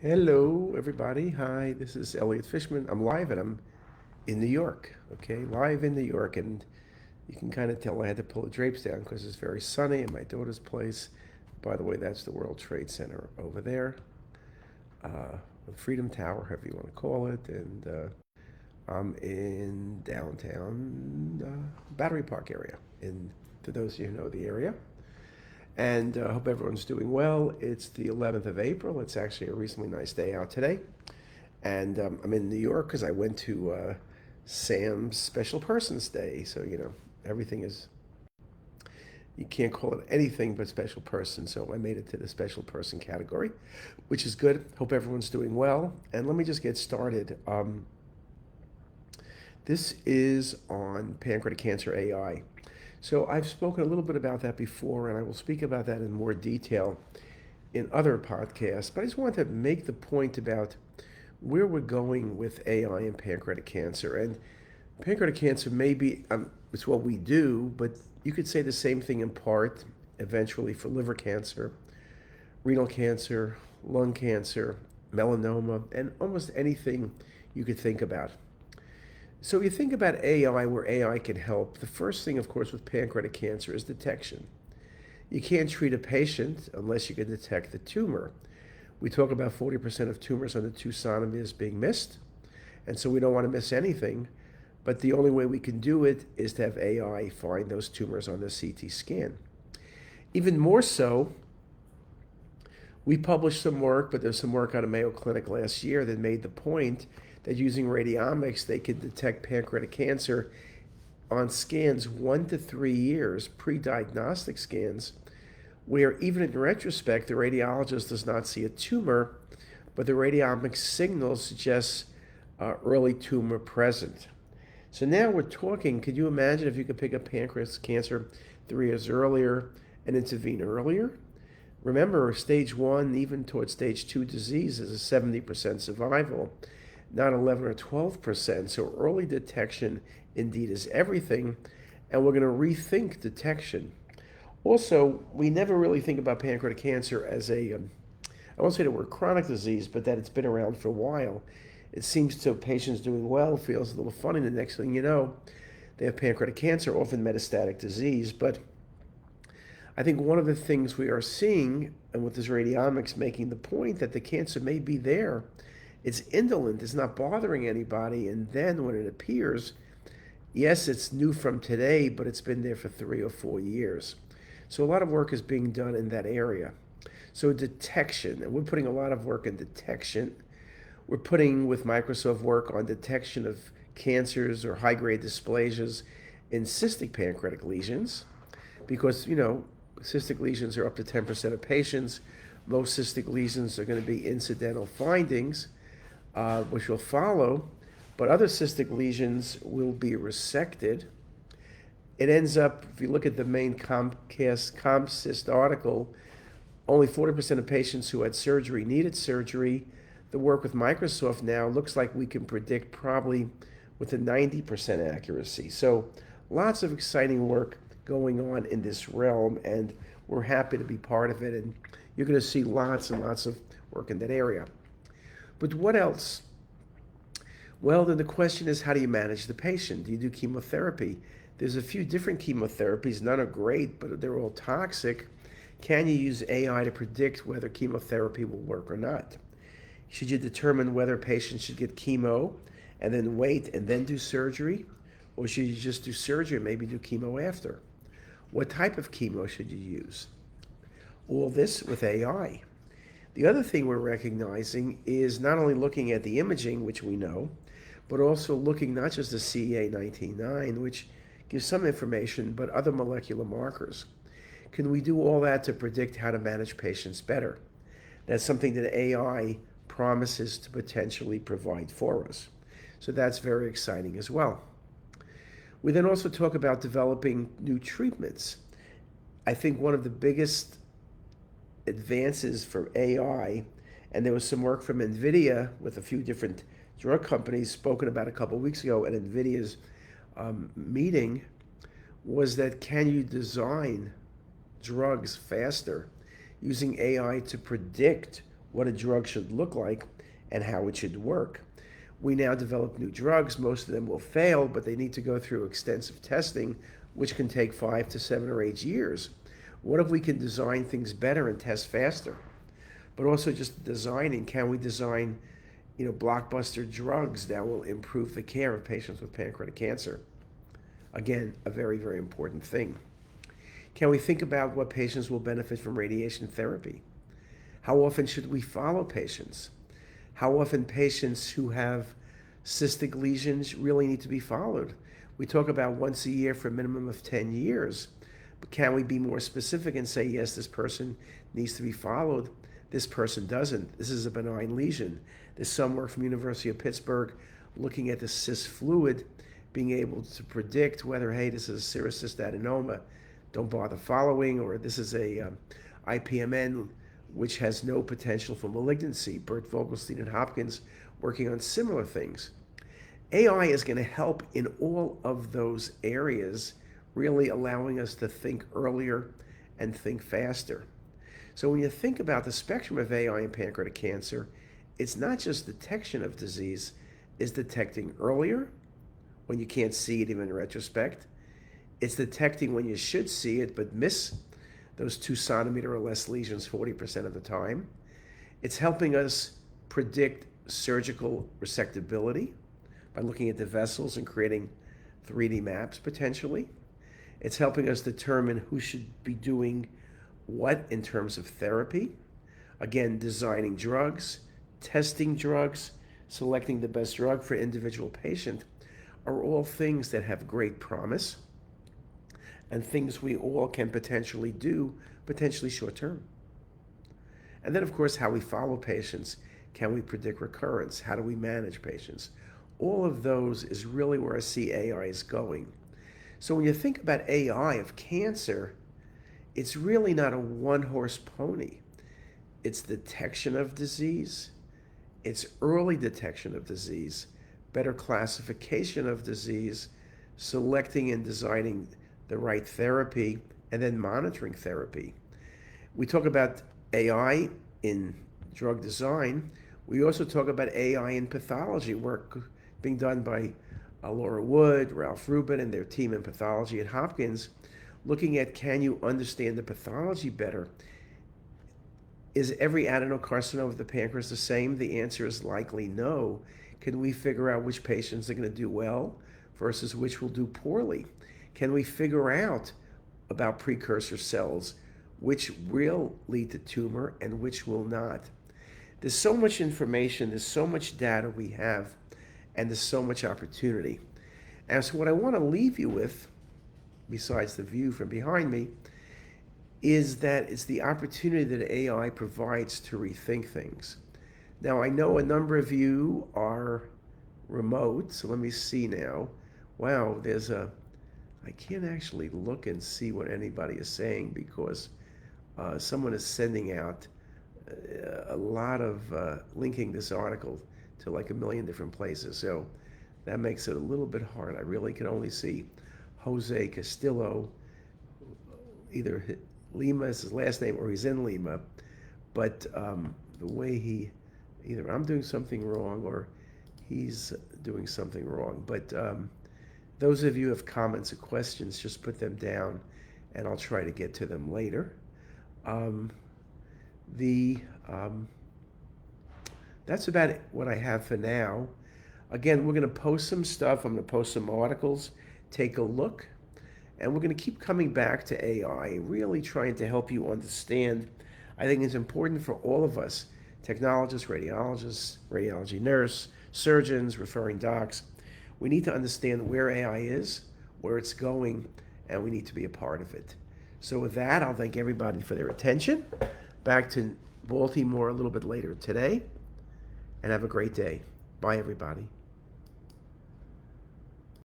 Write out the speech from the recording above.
Hello, everybody. Hi, this is Elliot Fishman. I'm live and I'm in New York, okay? Live in New York. And you can kind of tell I had to pull the drapes down because it's very sunny at my daughter's place. By the way, that's the World Trade Center over there, the Freedom Tower, however you want to call it. And I'm in downtown Battery Park area, to those of you who know the area. And I hope everyone's doing well. It's the 11th of April. It's actually a reasonably nice day out today. And I'm in New York because I went to Sam's Special Persons Day. So, everything is, you can't call it anything but special person. So I made it to the special person category, which is good. Hope everyone's doing well. And let me just get started. This is on pancreatic cancer AI. So I've spoken a little bit about that before, and I will speak about that in more detail in other podcasts. But I just wanted to make the point about where we're going with AI and pancreatic cancer. And pancreatic cancer may be, it's what we do, but you could say the same thing in part eventually for liver cancer, renal cancer, lung cancer, melanoma, and almost anything you could think about. So you think about AI, where AI can help. The first thing, of course, with pancreatic cancer is detection. You can't treat a patient unless you can detect the tumor. We talk about 40% of tumors under 2 centimeters being missed, and so we don't want to miss anything. But the only way we can do it is to have AI find those tumors on the CT scan. Even more so, we published some work, but there's some work out of Mayo Clinic last year that made the point that using radiomics, they can detect pancreatic cancer on scans 1 to 3 years, pre-diagnostic scans, where even in retrospect, the radiologist does not see a tumor, but the radiomic signal suggests early tumor present. So now we're talking, could you imagine if you could pick up pancreas cancer 3 years earlier and intervene earlier? Remember, stage 1, even towards stage 2 disease, is a 70% survival, not 11 or 12%. So early detection indeed is everything, and we're going to rethink detection. Also, we never really think about pancreatic cancer as I won't say the word chronic disease, but that it's been around for a while. It seems to patients doing well, feels a little funny. The next thing you know, they have pancreatic cancer, often metastatic disease. But I think one of the things we are seeing, and with this radiomics making the point that the cancer may be there, it's indolent, it's not bothering anybody, and then when it appears, yes, it's new from today, but it's been there for 3 or 4 years. So a lot of work is being done in that area. So detection, and we're putting a lot of work in detection. We're putting, with Microsoft, work on detection of cancers or high-grade dysplasias in cystic pancreatic lesions, because, cystic lesions are up to 10% of patients. Most cystic lesions are going to be incidental findings, which will follow, but other cystic lesions will be resected. It ends up, if you look at the main ComCyst article, only 40% of patients who had surgery needed surgery. The work with Microsoft now looks like we can predict probably with a 90% accuracy. So lots of exciting work going on in this realm, and we're happy to be part of it. And you're going to see lots and lots of work in that area. But what else? Well, then the question is, how do you manage the patient? Do you do chemotherapy? There's a few different chemotherapies. None are great, but they're all toxic. Can you use AI to predict whether chemotherapy will work or not? Should you determine whether patients should get chemo and then wait and then do surgery? Or should you just do surgery and maybe do chemo after? What type of chemo should you use? All this with AI. The other thing we're recognizing is not only looking at the imaging, which we know, but also looking not just the CEA 19.9, which gives some information, but other molecular markers. Can we do all that to predict how to manage patients better? That's something that AI promises to potentially provide for us. So that's very exciting as well. We then also talk about developing new treatments. I think one of the biggest advances for AI, and there was some work from NVIDIA with a few different drug companies spoken about a couple of weeks ago at NVIDIA's meeting, was that can you design drugs faster using AI to predict what a drug should look like and how it should work. We now develop new drugs. Most of them will fail, but they need to go through extensive testing, which can take 5 to 7 or 8 years. What if we can design things better and test faster? But also just designing, can we design, blockbuster drugs that will improve the care of patients with pancreatic cancer? Again, a very, very important thing. Can we think about what patients will benefit from radiation therapy? How often should we follow patients? How often patients who have cystic lesions really need to be followed? We talk about once a year for a minimum of 10 years, but can we be more specific and say, yes, this person needs to be followed, this person doesn't. This is a benign lesion. There's some work from University of Pittsburgh looking at the cyst fluid, being able to predict whether, hey, this is a serous cystadenoma, don't bother following, or this is a IPMN, which has no potential for malignancy. Bert Vogelstein and Hopkins working on similar things. AI is going to help in all of those areas, really allowing us to think earlier and think faster. So when you think about the spectrum of AI in pancreatic cancer, it's not just detection of disease, it's detecting earlier when you can't see it even in retrospect. It's detecting when you should see it but miss those 2 centimeter or less lesions 40% of the time. It's helping us predict surgical resectability by looking at the vessels and creating 3D maps potentially. It's helping us determine who should be doing what in terms of therapy. Again, designing drugs, testing drugs, selecting the best drug for individual patient are all things that have great promise and things we all can potentially do, potentially short term. And then, of course, how we follow patients. Can we predict recurrence? How do we manage patients? All of those is really where I see AI is going. So when you think about AI of cancer, it's really not a one-horse pony. It's detection of disease, it's early detection of disease, better classification of disease, selecting and designing the right therapy, and then monitoring therapy. We talk about AI in drug design. We also talk about AI in pathology, work being done by Laura Wood, Ralph Rubin, and their team in pathology at Hopkins, looking at, can you understand the pathology better? Is every adenocarcinoma of the pancreas the same? The answer is likely no. Can we figure out which patients are going to do well versus which will do poorly? Can we figure out about precursor cells, which will lead to tumor and which will not? There's so much information, there's so much data we have, and there's so much opportunity. And so what I want to leave you with, besides the view from behind me, is that it's the opportunity that AI provides to rethink things. Now, I know a number of you are remote, so let me see now. Wow, I can't actually look and see what anybody is saying because someone is sending out a lot of linking this article to like a million different places. So that makes it a little bit hard. I really can only see Jose Castillo, either Lima is his last name or he's in Lima, but the way either I'm doing something wrong or he's doing something wrong. But those of you who have comments or questions, just put them down and I'll try to get to them later. That's about what I have for now. Again, we're going to post some stuff. I'm going to post some articles. Take a look. And we're going to keep coming back to AI, really trying to help you understand. I think it's important for all of us, technologists, radiologists, radiology nurse, surgeons, referring docs. We need to understand where AI is, where it's going, and we need to be a part of it. So with that, I'll thank everybody for their attention. Back to Baltimore a little bit later today, and have a great day. Bye, everybody.